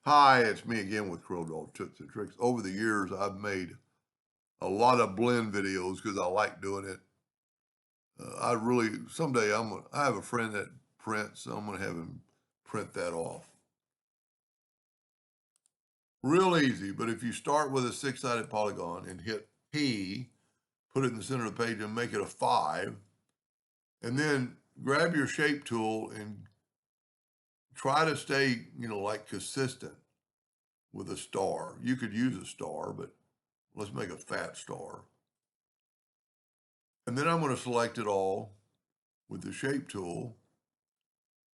Hi, it's me again with Corel Tips and Tricks. Over the years, I've made a lot of blend videos because I like doing it. Someday I have a friend that prints, so I'm gonna have him print that off. Real easy, but if you start with a six-sided polygon and hit P, put it in the center of the page and make it a 5, and then grab your shape tool and try to stay, like consistent with a star. You could use a star, but let's make a fat star. And then I'm going to select it all with the shape tool.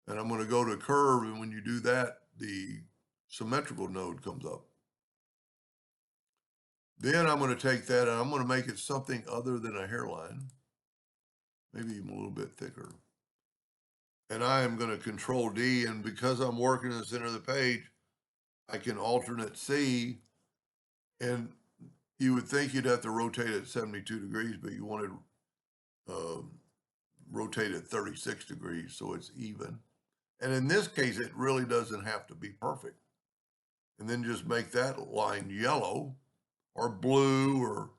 And I'm going to go to curve. And when you do that, the symmetrical node comes up. Then I'm going to take that and I'm going to make it something other than a hairline, maybe even a little bit thicker. And I am going to Control D. And because I'm working in the center of the page, I can alternate C. And you would think you'd have to rotate it 72 degrees, but you want to rotate it 36 degrees so it's even. And in this case, it really doesn't have to be perfect. And then just make that line yellow or blue or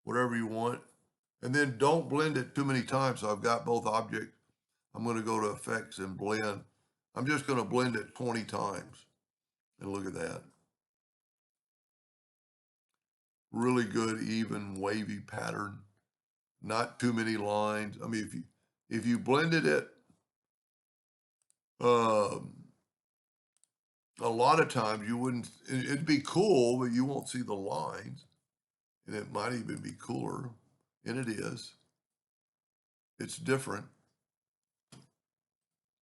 whatever you want. And then don't blend it too many times. So I've got both objects. I'm going to go to Effects and Blend. I'm just going to blend it 20 times. And look at that. Really good, even, wavy pattern. Not too many lines. I mean, if you blended it, a lot of times you wouldn't, it'd be cool, but you won't see the lines. And it might even be cooler. And it is. It's different.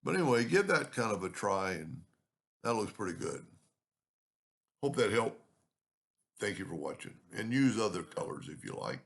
But anyway, give that kind of a try, and that looks pretty good. Hope that helped. Thank you for watching. And use other colors if you like.